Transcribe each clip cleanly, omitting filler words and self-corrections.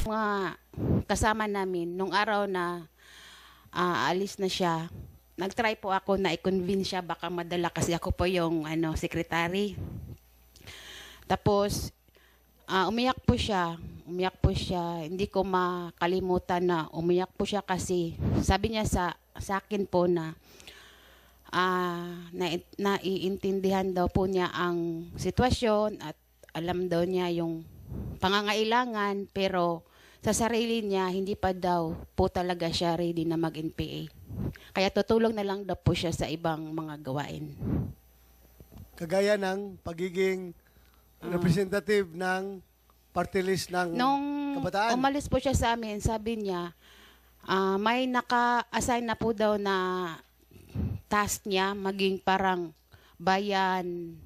Mga kasama namin, nung araw na alis na siya, nag-try po ako na i-convince siya, baka madala kasi ako po yung secretary. Tapos, umiyak po siya. Hindi ko makalimutan na umiyak po siya kasi sabi niya sa akin po na naiintindihan daw po niya ang sitwasyon at alam daw niya yung pangangailangan, pero sa sarili niya hindi pa daw po talaga siya ready na mag-NPA. Kaya tutulong na lang daw po siya sa ibang mga gawain. Kagaya ng pagiging representative ng party list ng kabataan. Nung umalis po siya sa amin, sabi niya, may naka-assign na po daw na task niya, maging parang bayan,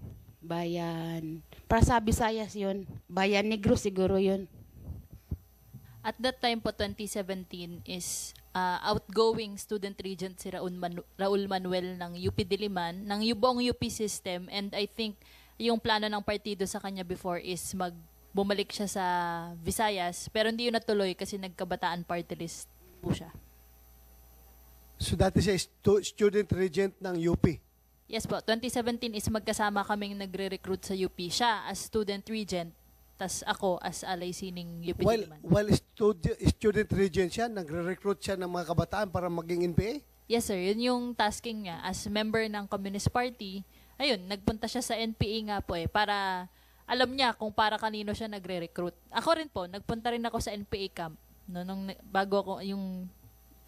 para sa Visayas yun, Bayan Negro siguro yun. At that time po, 2017, is outgoing student regent si Raul Manuel ng UP Diliman, ng buong UP system, and I think yung plano ng partido sa kanya before is bumalik siya sa Visayas, pero hindi yun natuloy kasi nagkabataan party list po siya. So dati siya student regent ng UP? Yes po, 2017 is magkasama kaming nagre-recruit sa UP. Siya as student regent, tas ako as alay sining UP Diliman. While student regent siya, nagre-recruit siya ng mga kabataan para maging NPA? Yes sir, yun yung tasking niya as member ng Communist Party. Ayun, nagpunta siya sa NPA nga po para alam niya kung para kanino siya nagre-recruit. Ako rin po, nagpunta rin ako sa NPA camp bago ako yung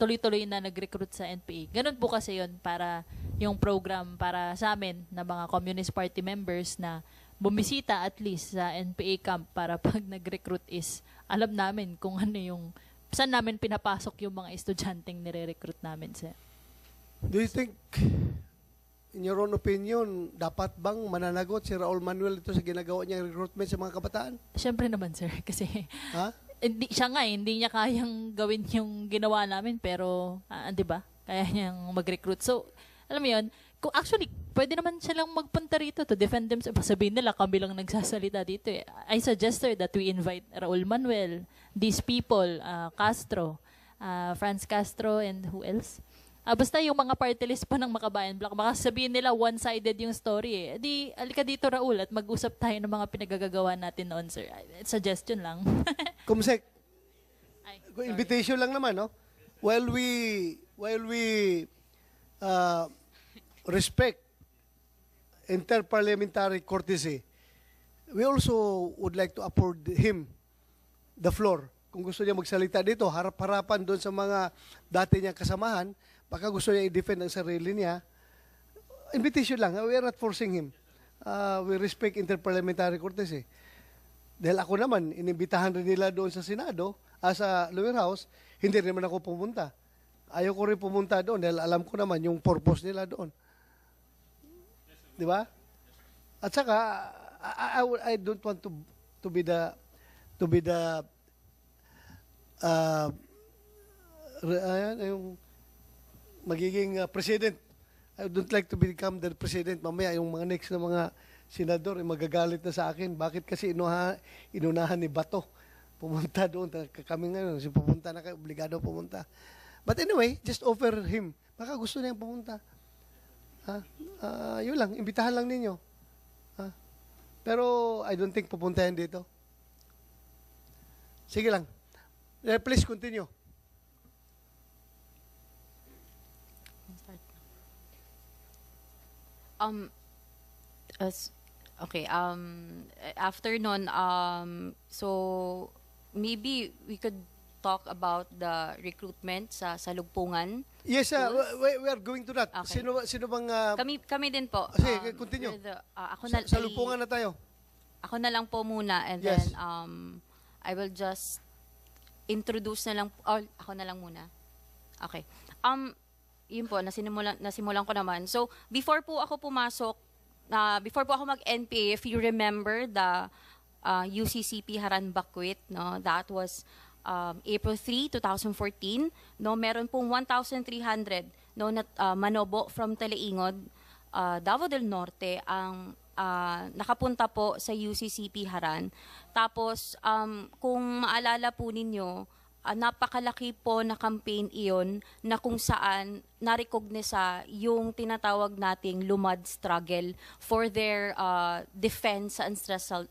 tuloy-tuloy na nag-recruit sa NPA. Ganun po kasi yun para yung program para sa amin na mga Communist Party members na bumisita at least sa NPA camp para pag nag-recruit is alam namin kung ano yung saan namin pinapasok yung mga estudyanteng nire-recruit namin, sir. Do you think, in your own opinion, dapat bang mananagot si Raul Manuel ito sa ginagawa niyang recruitment sa mga kabataan? Siyempre naman, sir. Kasi hindi niya kayang gawin yung ginawa namin, pero, di ba? Kaya niyang mag-recruit. So, alam mo yun, kung actually, pwede naman silang magpunta rito to defend themselves. Sabihin nila, kami lang nagsasalita dito. I suggest, sir, that we invite Raul Manuel, these people, Castro, Franz Castro, and who else? Basta yung mga party list pa ng Makabayan Bloc, baka sabihin nila one-sided yung story. Di, alika dito Raul at mag-usap tayo ng mga pinagagagawa natin noon, sir. Suggestion lang. Kumsek, invitation lang naman, no? While we respect interparliamentary courtesy, we also would like to afford him the floor. Kung gusto niya magsalita dito, harap-harapan doon sa mga dati niyang kasamahan, baka gusto niya i-defend ang sarili niya, invitation lang. We are not forcing him. We respect interparliamentary courtesy. Dahil ako naman, inimbitahan rin nila doon sa Senado, sa lower house, hindi rin naman ako pumunta. Ayaw ko rin pumunta doon dahil alam ko naman yung purpose nila doon. Di ba? At saka, I don't want to be the yung magiging president. I don't like to become the president. Mamaya yung mga next na mga senador magagalit na sa akin. Bakit kasi inunahan ni Bato pumunta doon? Kami ngayon, pupunta na kayo, obligado pumunta. But anyway, just offer him. Baka gusto niyang pumunta. Yun lang, imbitahan lang ninyo. Pero I don't think pupuntahan dito. Sige lang. Please continue. Okay, after nun, so maybe we could talk about the recruitment sa Lugpungan. Yes, we are going to that. Okay. Sino bang kami din po. Sige, continue. Ako sa Lugpungan na tayo. Ako na lang po muna and yes. Then I will just introduce na lang ako na lang muna. Okay. Yun po, nasimulan ko naman. So, before po ako mag-NPA, if you remember the UCCP Haran Bakwit, no, that was April 3, 2014, no, meron pong 1,300 no, manobo from Teleingod, Davao del Norte ang nakapunta po sa UCCP Haran. Tapos, kung maalala po ninyo, napakalaki po na campaign iyon na kung saan narecognisa yung tinatawag nating Lumad struggle for their defense sa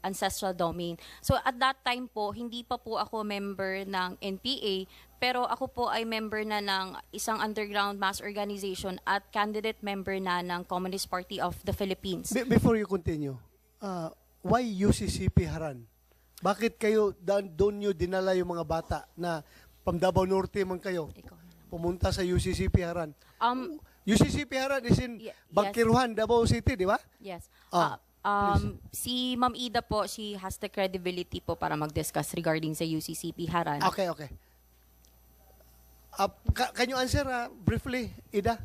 ancestral domain. So at that time po, hindi pa po ako member ng NPA, pero ako po ay member na ng isang underground mass organization at candidate member na ng Communist Party of the Philippines. Before you continue, why UCCP Haran? Bakit kayo doon nyo dinala yung mga bata na from Davao Norte man kayo pumunta sa UCCP Haran? UCCP Haran is in Bangkiruhan, Davao City, di ba? Yes. Si Ma'am Ida po, she has the credibility po para mag-discuss regarding sa UCCP Haran. Okay. Can you answer briefly, Ida?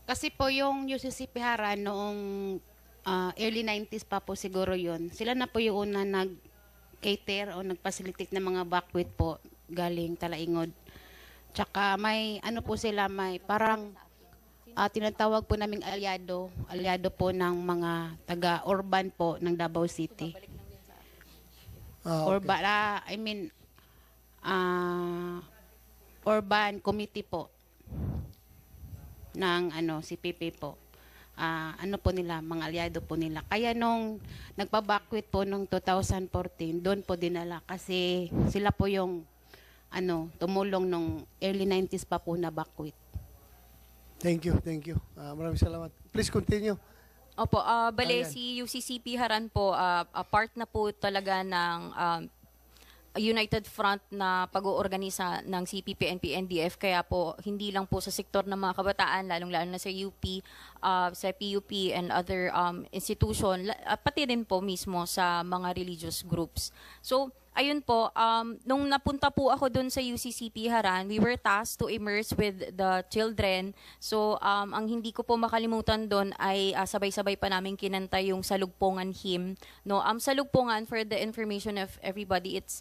Kasi po yung UCCP Haran noong early 90s pa po siguro yun. Sila na po yung una nag-cater o nag-facilitate ng mga buckwheat po galing Talaingod. Tsaka may ano po sila, may parang tinatawag po naming alyado po ng mga taga-urban po ng Davao City. Okay. Urban committee po ng CPP po. Po nila, mga alyado po nila. Kaya nung nagpa-buckwheat po nung 2014, doon po dinala kasi sila po yung tumulong nung early 90s pa po na buckwheat. Thank you. Maraming salamat. Please continue. Opo, si UCCP Haran po, part na po talaga ng United Front na pag-oorganisa ng CPP, NP, NDF. Kaya po, hindi lang po sa sektor ng mga kabataan, lalong-lalo na sa UP, sa PUP and other institution, pati rin po mismo sa mga religious groups. So, ayun po, nung napunta po ako dun sa UCCP Haran, we were tasked to immerse with the children. So, ang hindi ko po makalimutan dun ay sabay-sabay pa namin kinanta yung Salugpongan hymn. No, Salugpongan, for the information of everybody, it's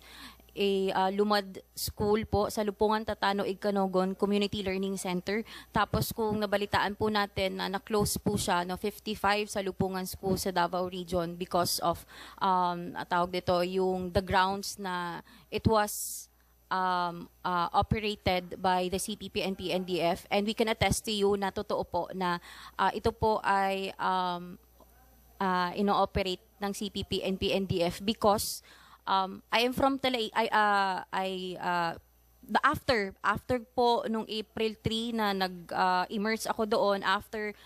a Lumad school po sa Lupungan, Tatano, Igcanogon Community Learning Center. Tapos kung nabalitaan po natin na na-close po siya, 55 sa Lupungan School sa Davao Region because of tawag dito yung the grounds na it was operated by the CPP and PNDF, and we can attest to you na totoo po na ito po ay ino-operate ng CPP and PNDF because I am from after po nung April 3 na nag-immerse ako doon, after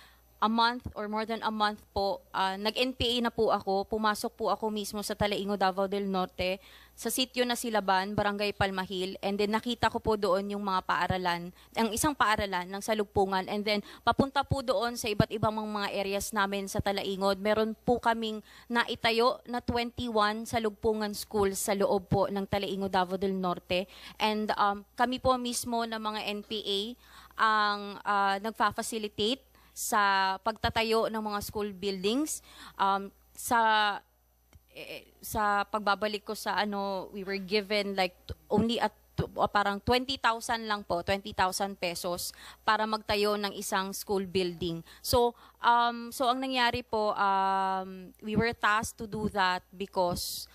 a month or more than a month po, nag-NPA na po ako, pumasok po ako mismo sa Talaingo, Davao del Norte, sa sitio na Silaban, Barangay Palmahil, and then nakita ko po doon yung mga paaralan, ang isang paaralan ng Salugpungan, and then papunta po doon sa iba't ibang mga areas namin sa Talaingod. Meron po kaming naitayo na 21 Salugpungan schools sa loob po ng Talaingo, Davao del Norte, and kami po mismo ng mga NPA ang nagfa-facilitate sa pagtatayo ng mga school buildings. Sa pagbabalik ko sa we were given like only at parang 20,000 lang po, 20,000 pesos para magtayo ng isang school building. So ang nangyari po, we were tasked to do that because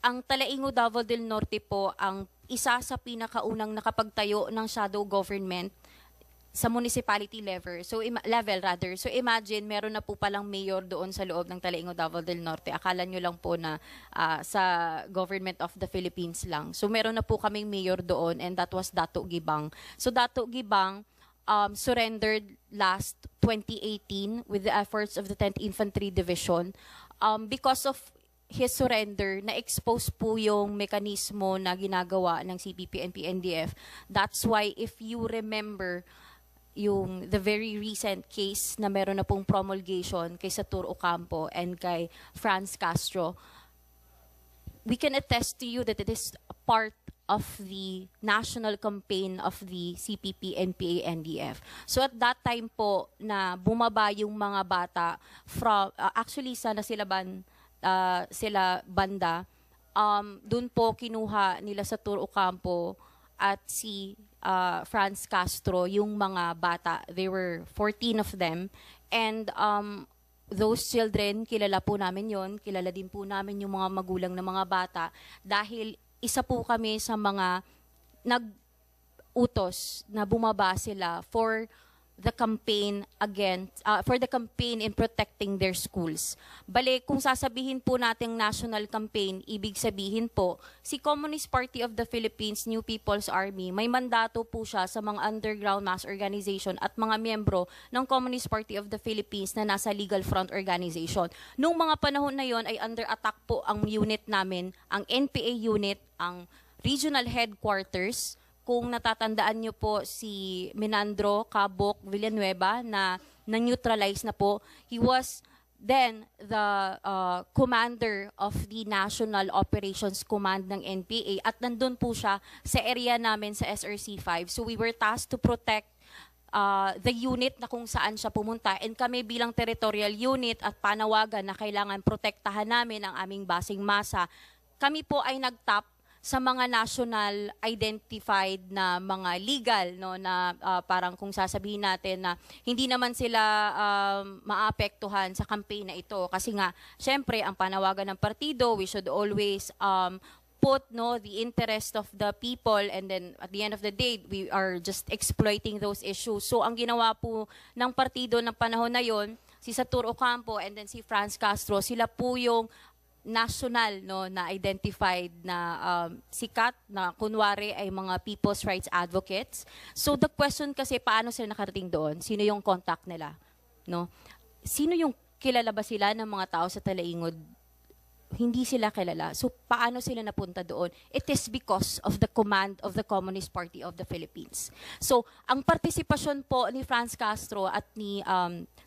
ang Talaingo, Davao del Norte po ang isa sa pinakaunang nakapagtayo ng shadow government sa municipality level. So imagine meron na po palang mayor doon sa loob ng Talaingo, Davao del Norte. Akala nyo lang po na sa government of the Philippines lang. So meron na po kaming mayor doon, and that was Dato Gibang. So Dato Gibang surrendered last 2018 with the efforts of the 10th Infantry Division. Because of his surrender, na-expose po yung mekanismo na ginagawa ng CPP and PNDF. That's why if you remember the very recent case na meron na pong promulgation kay Satur Ocampo and kay Franz Castro, we can attest to you that it is a part of the national campaign of the CPP, NPA, NDF. So at that time po na bumaba yung mga bata from, actually sa Nasilaban, sila banda, dun po kinuha nila Satur Ocampo at si Franz Castro yung mga bata. There were 14 of them, and those children, kilala po namin yon, kilala din po namin yung mga magulang ng mga bata dahil isa po kami sa mga nag-utos na bumaba sila for the campaign in protecting their schools. Bale, kung sasabihin po nating national campaign, ibig sabihin po, si Communist Party of the Philippines, New People's Army, may mandato po siya sa mga underground mass organization at mga miyembro ng Communist Party of the Philippines na nasa Legal Front Organization. Noong mga panahon na yon ay under attack po ang unit namin, ang NPA unit, ang regional headquarters. Kung natatandaan nyo po si Menandro Cabok Villanueva na na-neutralize na po, he was then the commander of the National Operations Command ng NPA at nandun po siya sa area namin sa SRC-5. So we were tasked to protect the unit na kung saan siya pumunta, and kami bilang territorial unit at panawagan na kailangan protektahan namin ang aming basing masa. Kami po ay nagtap sa mga national identified na mga legal, no, na parang kung sasabihin natin na hindi naman sila maapektuhan sa campaign na ito kasi nga syempre ang panawagan ng partido, we should always put the interest of the people, and then at the end of the day we are just exploiting those issues. So ang ginawa po ng partido ng panahon na yon, si Satur Ocampo and then si Franz Castro, sila po yung national na identified na sikat na kunwari ay mga people's rights advocates. So the question kasi, paano sila nakarating doon? Sino yung contact nila? No? Sino yung kilala ba sila ng mga tao sa Talaingod? Hindi sila kilala. So paano sila napunta doon? It is because of the command of the Communist Party of the Philippines. So ang partisipasyon po ni Franz Castro at ni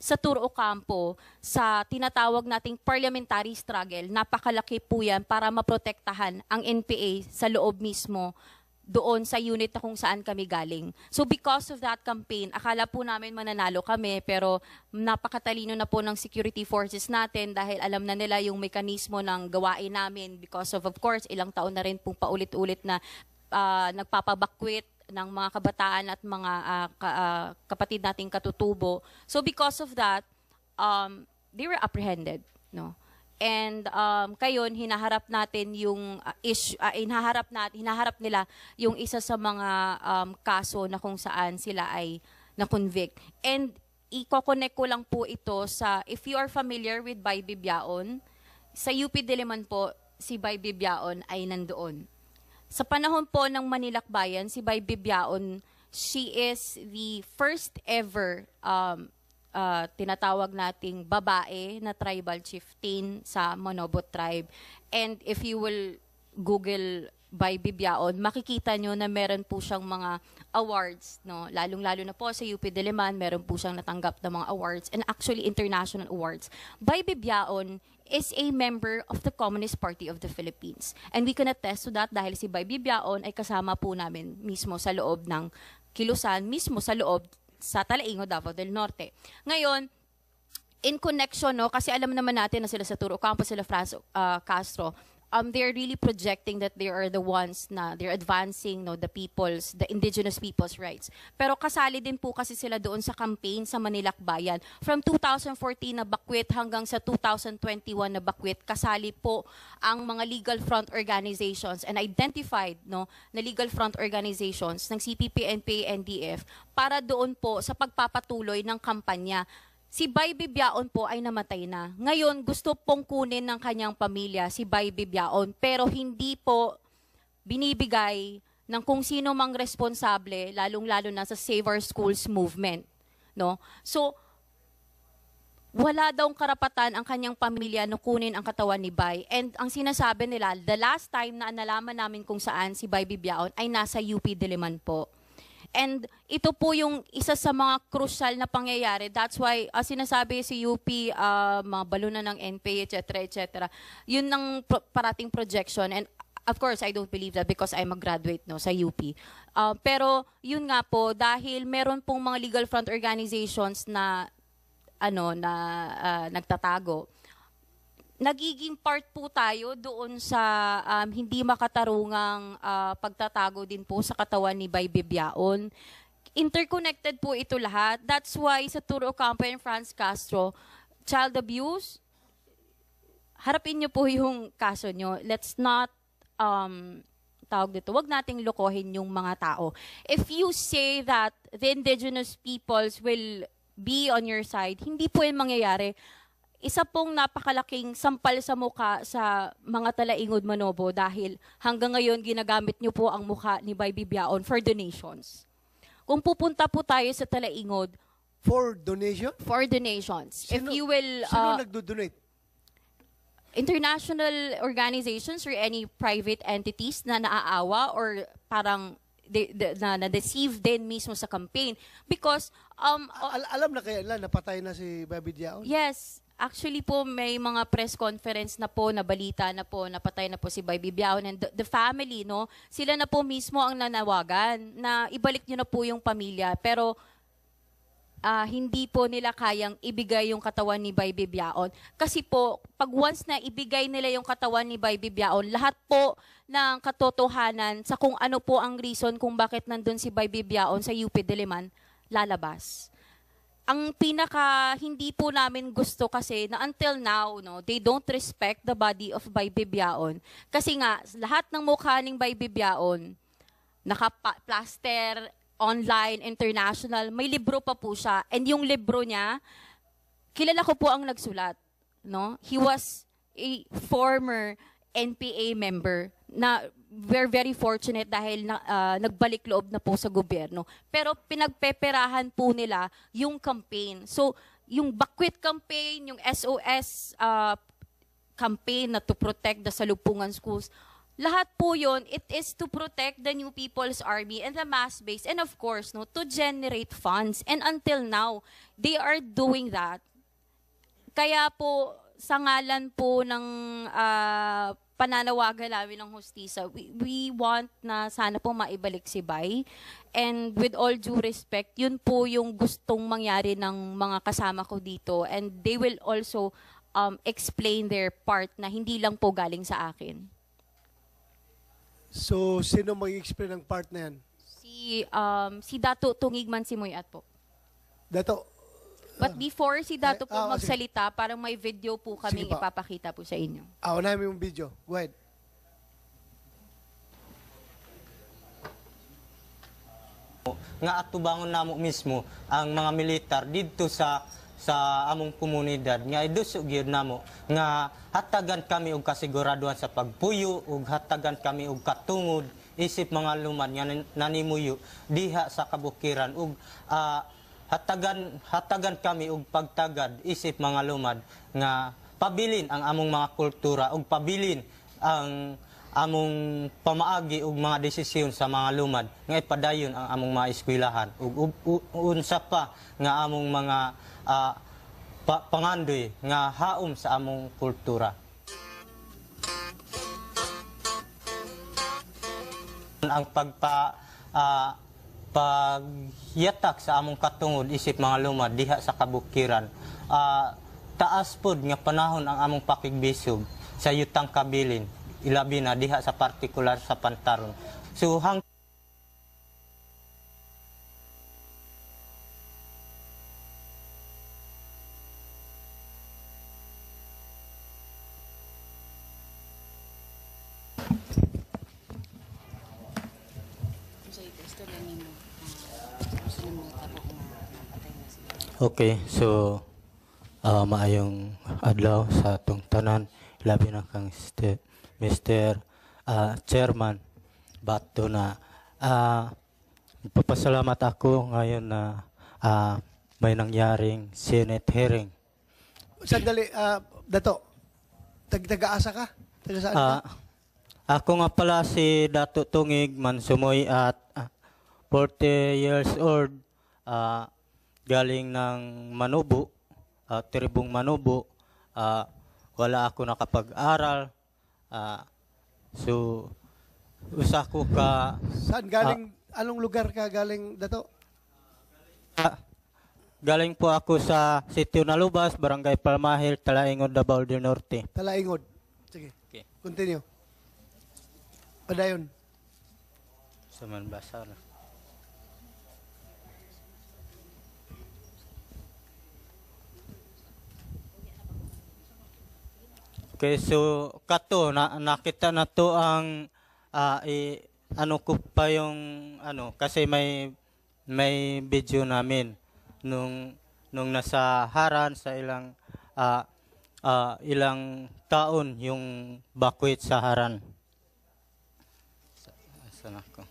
Satur Ocampo sa tinatawag nating parliamentary struggle, napakalaki po yan para maprotektahan ang NPA sa loob mismo doon sa unit na kung saan kami galing. So because of that campaign, akala po namin mananalo kami, pero napakatalino na po ng security forces natin dahil alam na nila yung mekanismo ng gawain namin because of course, ilang taon na rin pong paulit-ulit na nagpapabakwit ng mga kabataan at mga kapatid nating katutubo. So because of that, they were apprehended, no? And kayon hinaharap natin yung hinaharap nila yung isa sa mga kaso na kung saan sila ay na-convict. And i-connect ko lang po ito sa, if you are familiar with Bay Bibiaon, sa UP Diliman po si Bay Bibiaon ay nandoon. Sa panahon po ng Manilakbayan, si Bay Bibiaon, she is the first ever tinatawag nating babae na tribal chieftain sa Manobot tribe. And if you will Google Bay Bibiaon, makikita nyo na meron po siyang mga awards, no? Lalong-lalo na po sa UP Diliman, meron po siyang natanggap ng mga awards, and actually international awards. Bay Bibiaon is a member of the Communist Party of the Philippines. And we can attest to that dahil si Bay Bibiaon ay kasama po namin mismo sa loob ng kilusan, mismo sa loob sa Talaingod, Davao del Norte. Ngayon, in connection, no, kasi alam naman natin na sila Satur Ocampo, sila Franz Castro, they're really projecting that they are the ones na they're advancing, no, the indigenous people's rights. Pero kasali din po kasi sila doon sa campaign sa Manilakbayan. From 2014 na bakwit hanggang sa 2021 na bakwit, kasali po ang mga legal front organizations and identified, no, na legal front organizations ng CPP, NPA, NDF para doon po sa pagpapatuloy ng kampanya. Si Bay Bibiaon po ay namatay na. Ngayon, gusto pong kunin ng kanyang pamilya si Bay Bibiaon, pero hindi po binibigay ng kung sino mang responsable, lalong-lalo na sa Save Our Schools movement. No? So, wala daw karapatan ang kanyang pamilya na kunin ang katawan ni Bay. And ang sinasabi nila, the last time na nalaman namin kung saan si Bay Bibiaon ay nasa UP Diliman po. And ito po yung isa sa mga crucial na pangyayari. That's why sinasabi si UP, mga balunan ng NPA, etc. Yun ang parating projection. And of course, I don't believe that because I'm a graduate, no, sa UP. Pero yun nga po, dahil meron pong mga legal front organizations na nagtatago, nagiging part po tayo doon sa hindi makatarungang pagtatago din po sa katawan ni Bay Bibiaon. Interconnected po ito lahat. That's why sa Satur Ocampo and Franz Castro, child abuse, harapin niyo po yung kaso niyo. Let's not, tawag dito, wag nating lokohin yung mga tao. If you say that the indigenous peoples will be on your side, hindi po yun mangyayari. Isa pong napakalaking sampal sa muka sa mga Talaingod Manobo dahil hanggang ngayon ginagamit niyo po ang muka ni Bay Bibiaon for donations. Kung pupunta po tayo sa Talaingod, For donation? for donations, if you will, Sino nagdo-donate? international organizations or any private entities na naaawa or parang na-deceive din mismo sa campaign. Because, Alam na kaya nila, napatay na si Bobby Diaon? yes, actually po may mga press conference na po, na balita na po, napatay na po si Bay Bibiaon and the family, no? Sila na po mismo ang nanawagan na ibalik nyo na po yung pamilya. Pero, hindi po nila kayang ibigay yung katawan ni Bay Bibiaon. Kasi po, pag once na ibigay nila yung katawan ni Bay Bibiaon, lahat po ng katotohanan sa kung ano po ang reason kung bakit nandun si Bay Bibiaon sa UP Diliman, lalabas. Ang pinaka hindi po namin gusto kasi na until now, no, they don't respect the body of Bay Bibiaon. Kasi nga, lahat ng mukha ng Bay Bibiaon, naka-plaster, online, international, may libro pa po siya. And yung libro niya, kilala ko po ang nagsulat. No? He was a former NPA member na we're very fortunate dahil nagbalik loob na po sa gobyerno. Pero pinagpeperahan po nila yung campaign. So, yung Bakwit campaign, yung SOS campaign na to protect the Salupungan schools, lahat po yun, it is to protect the New People's Army and the mass base and of course, no, to generate funds. And until now, they are doing that. Kaya po, sa ngalan po ng pananawagan namin ng hustisya, we want na sana po maibalik si Bay. And with all due respect, yun po yung gustong mangyari ng mga kasama ko dito. And they will also explain their part na hindi lang po galing sa akin. So, sino mag-explain ng part na yan? Si Dato Tungigman Simoyat po. Dato, But before si Dato po sige. magsalita, parang may video po kaming Sige pa. ipapakita po sa inyo. unahin mo yung video. Go ahead. Nga atubangon namo mismo ang mga militar dito sa among komunidad nga iduso gyud namo nga hatagan kami og kasiguraduhan sa pagpuyo ug hatagan kami og katungod isip mga lumad nga nanimuyo diha sa kabukiran ug hatagan kami og pagtagad isip mga lumad nga pabilin ang among mga kultura ug pabilin ang among pamaagi ug mga desisyon sa mga lumad nga ipadayon ang among mga eskwelahan ug unsa pa nga among mga pangandoy nga haom sa among kultura. Ang pagyatak sa among katungod isip mga lumad diha sa kabukiran, taas pod nga panahon ang among pakigbisog sa yutang kabilin, ilabi na diha sa partikular sa Pantaron. So okay, so maayong adlaw sa atong tanan, labi na kang Mr. Chairman Bato na papasalamat ako ngayon na may nangyaring Senate hearing. Sandali, Dato, taga-asa ka? Taga saan ka? Ako nga pala si Dato Tungig Mansumoy at 40 years old, galing ng Manubo, tribong Manubo. Wala ako nakapag-aral. So, usa ko ka... Saan galing, anong lugar ka galing, Dato? Galing po ako sa Sitio Nalubas, Barangay Palmahil, Talaingod, Davao del Norte. Talaingod. Sige, Okay. continue. Padayon. Sa Manbasar. Okay, so kato nakita na to ang ano ko pa yung ano kasi may video namin nung nasa Haran sa ilang taon yung bakwit sa Haran. Saan ako?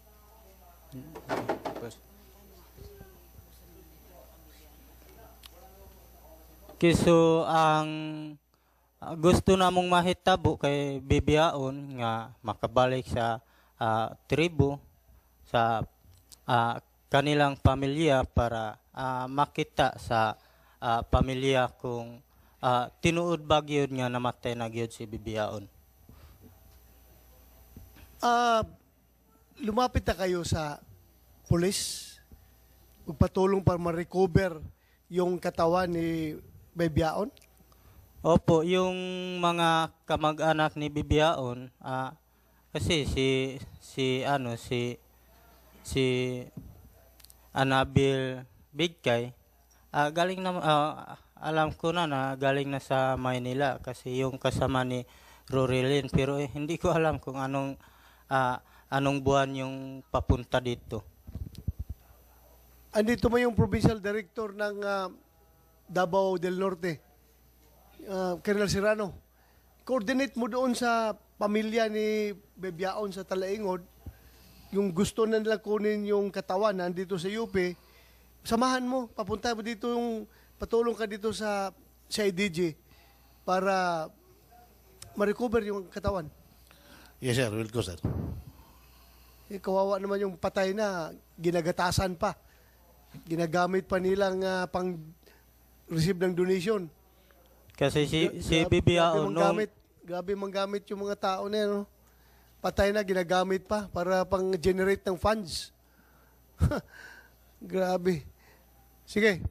Okay, so ang gusto namong mahitabo kay Bibiaon nga makabalik sa tribo sa kanilang pamilya para makita sa pamilya kung tinuod ba gyud nga namatay na gyud si Bibiaon. Lumapit na kayo sa pulis, magpatulong para ma-recover yung katawan ni Bibiaon? Opo, yung mga kamag-anak ni Bibiaon, kasi si Anabil Bigkay, galing na alam ko na galing na sa Maynila kasi yung kasama ni Rorilyn, pero hindi ko alam kung anong buwan yung papunta dito. Andito mo yung provincial director ng Davao del Norte, Colonel Serrano. Coordinate mo doon sa pamilya ni Bibiaon sa Talaingod, yung gusto na nila kunin yung katawan nandito sa UP, samahan mo, papunta mo dito, patulong ka dito sa IDG para ma-recover yung katawan. Yes, sir. Will go, sir. Kawawa naman yung patay na, ginagatasan pa. Ginagamit pa nilang pang-receive ng donation. Kasi si Bibiaon grabe manggamit yung mga tao na yan, no? Patay na, ginagamit pa para pang-generate ng funds. Grabe. Sige,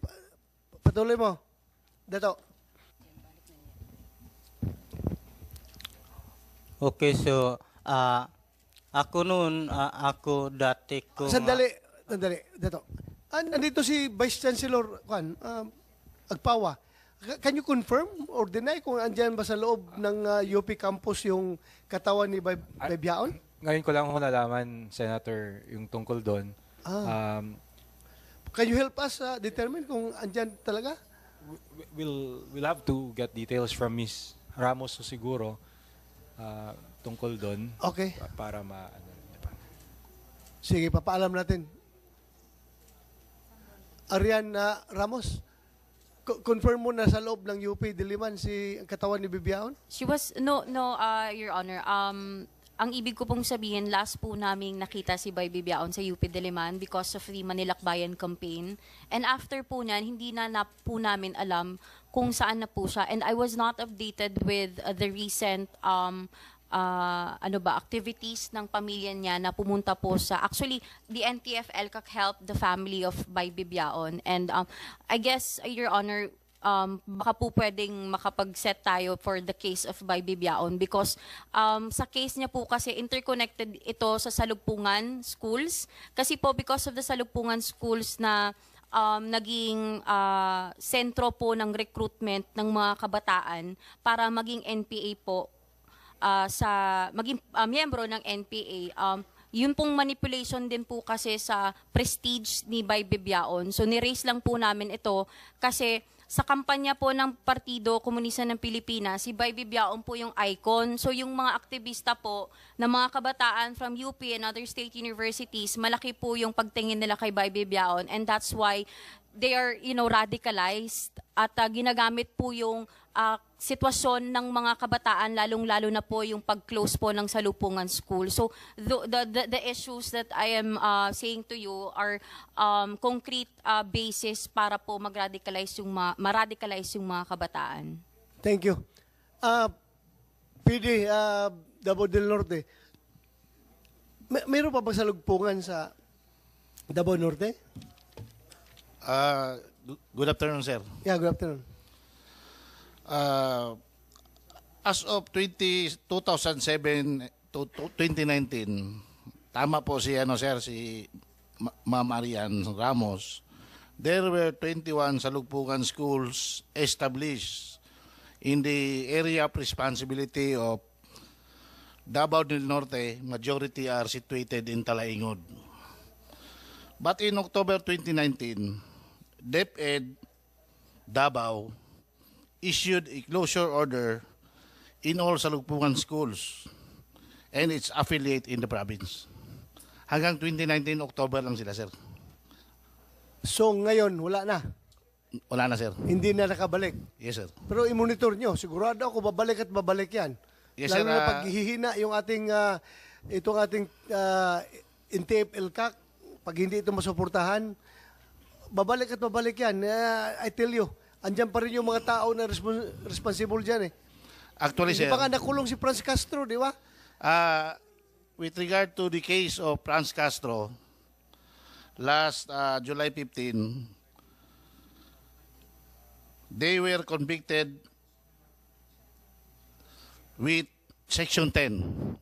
patuloy mo. Dato. Okay, so ako ako dati ko Sandali, Dato. Nandito si Vice Chancellor Agpawa. Can you confirm or deny kung andyan ba sa loob ng UP campus yung katawan ni Bibiaon? Ngayon ko lang nalaman, Senator, yung tungkol doon. Can you help us determine kung andyan talaga? We'll have to get details from Miss Ramos siguro tungkol doon. Okay. Para Sige, papaalam natin. Arian Ramos, confirm mo na sa loob ng UP Diliman si ang katawan ni Bibiaon? She was, no, Your Honor. Ang ibig ko pong sabihin, last po naming nakita si Bay Bibiaon sa UP Diliman because of the Manilakbayan campaign. And after po niyan, hindi na po namin alam kung saan na po siya. And I was not updated with the recent activities ng pamilya niya na pumunta po sa, actually, the NTF-ELCAC helped the family of Bay Bibiaon. And I guess, Your Honor, baka po pwedeng makapag-set tayo for the case of Bay Bibiaon because sa case niya po kasi interconnected ito sa Salugpungan schools. Kasi po because of the Salugpungan schools na naging sentro po ng recruitment ng mga kabataan para maging NPA po, maging miyembro ng NPA, yun pong manipulation din po kasi sa prestige ni Bay Bibiaon. So ni-raise lang po namin ito kasi sa kampanya po ng Partido Komunista ng Pilipinas, si Bay Bibiaon po yung icon. So yung mga aktivista po na mga kabataan from UP and other state universities, malaki po yung pagtingin nila kay Bay Bibiaon, and that's why they are, radicalized at ginagamit po yung sitwasyon ng mga kabataan, lalong-lalo na po yung pag-close po ng Salugpungan School. So the issues that I am saying to you are concrete basis para po mag-radicalize ma-radicalize yung mga kabataan. Thank you. PD, Davao del Norte, mayroon pa ba salugpungan sa Davao Norte? Good afternoon, sir. Yeah, good afternoon. As of 2007 to 2019, tama po si Ma'am Arian Ramos, there were 21 salugpungan schools established in the area of responsibility of Davao del Norte, majority are situated in Talaingod. But in October 2019, DepEd Davao issued a closure order in all Salugpungan schools and its affiliate in the province. Hanggang 2019 October lang sila, sir. So ngayon, wala na. Wala na, sir. Hindi na nakabalik. Yes, sir. Pero i-monitor nyo. Sigurado ako babalik at babalik yan. Yes, Lalo sir. na pag hihina yung ating, itong ating NTF-ELCAC, pag hindi ito masuportahan, babalik at babalik yan. I tell you, andyan pa rin yung mga tao na responsible dyan eh. Actually, Hindi sir, pa nga nakulong si Franz Castro, di ba? with regard to the case of Franz Castro, last July 15, they were convicted with Section 10,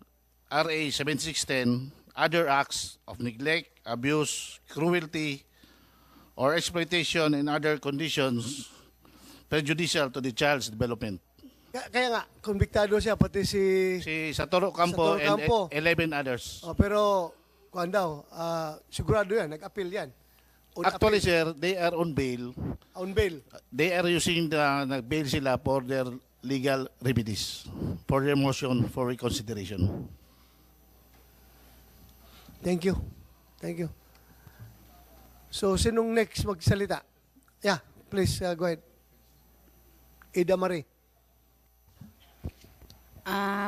RA 7610, other acts of neglect, abuse, cruelty, or exploitation in other conditions prejudicial to the child's development. Kaya nga, konbiktado siya, pati si Satoru Campo Satoru Campo. and 11 others. pero, kuhan daw, sigurado yan, nag-appeal yan. Actually, sir, they are on bail. On bail. They are using nag-bail sila for their legal remedies, for their motion for reconsideration. Thank you. Thank you. So, sinong next magsalita? Yeah, please, go ahead. Ida Marie.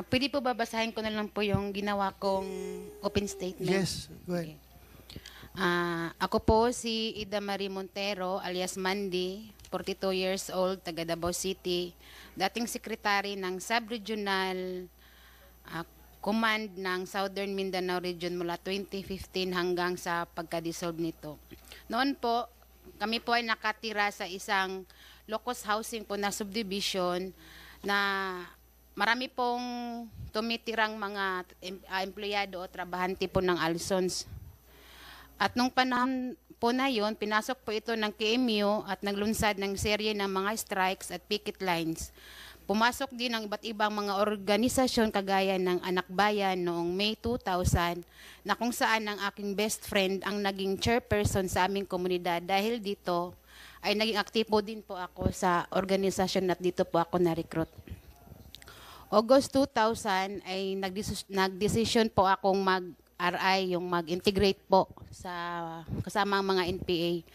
Pwede po babasahin ko na lang po yung ginawa kong open statement? Yes, go ahead. Okay. Ako po si Ida Marie Montero alias Mandy, 42 years old, taga Davao City, dating sekretary ng Sub-Regional Command ng Southern Mindanao Region mula 2015 hanggang sa pagka-dissolve nito. Noon po, kami po ay nakatira sa isang low-cost housing po na subdivision na marami pong tumitirang mga empleyado o trabahante po ng Alsons. At nung panahon po na yon, pinasok po ito ng KMU at naglunsad ng serye ng mga strikes at picket lines. Pumasok din ang iba't ibang mga organisasyon kagaya ng Anak Bayan noong May 2000 na kung saan ang aking best friend ang naging chairperson sa aming komunidad. Dahil dito ay naging aktibo din po ako sa organisasyon at dito po ako na-recruit. August 2000 ay nagdesisyon po akong mag-RI, yung mag-integrate po sa kasama ang mga NPA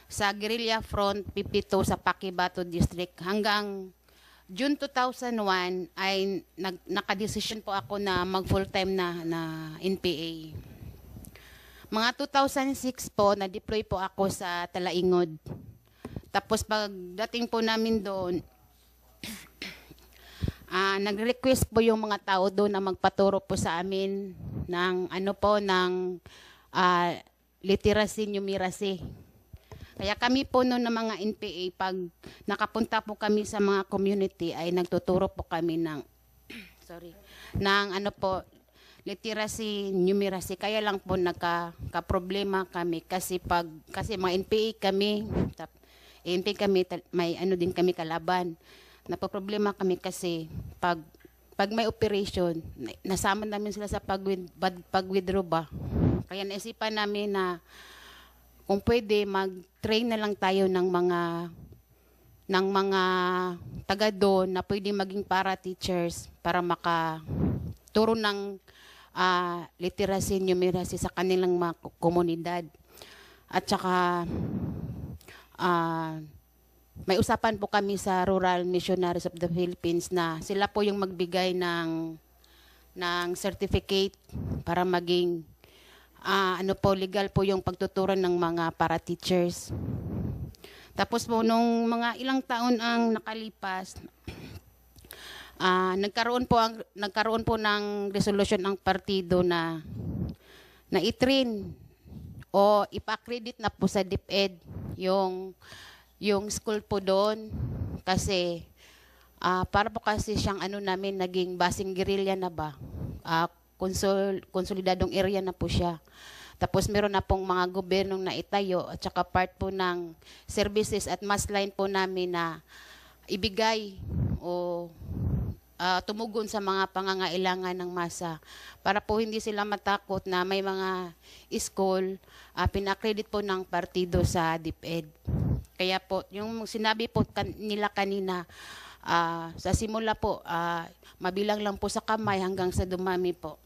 sa Guerrilla Front 52 sa Paquibato District. Hanggang June 2001 ay nakadesisyon po ako na mag-full-time na NPA. Mga 2006 po, na-deploy po ako sa Talaingod. Tapos pagdating po namin doon, nag-request po yung mga tao doon na magpaturo po sa amin ng ng literacy, numeracy. Kaya kami po noon ng mga NPA, pag nakapunta po kami sa mga community, ay nagtuturo po kami ng literacy, numeracy. Kaya lang po nagka-problema kami kasi mga NPA kami, may din kami kalaban. Napaproblema kami kasi pag may operation, nasama namin sila sa pag-withdraw ba. Kaya naisipan namin na kung pwede, mag-train na lang tayo ng mga taga doon na pwede maging para-teachers para makaturo ng literacy, numeracy sa kanilang mga komunidad. At saka, may usapan po kami sa Rural Missionaries of the Philippines na sila po yung magbigay ng certificate para maging legal po yung pagtuturan ng mga para-teachers. Tapos po nung mga ilang taon ang nakalipas, nagkaroon po ng resolution ang partido na i-train o ipa-accredit na po sa DepEd yung school po doon kasi para po kasi siyang namin naging basing guerrilla na ba, konsolidadong area na po siya. Tapos meron na pong mga gobernong na itayo at saka part po ng services at mass line po namin na ibigay o tumugon sa mga pangangailangan ng masa para po hindi sila matakot na may mga school pinakredit po ng partido sa DepEd. Kaya po, yung sinabi po nila kanina, sa simula po, mabilang lang po sa kamay hanggang sa dumami po.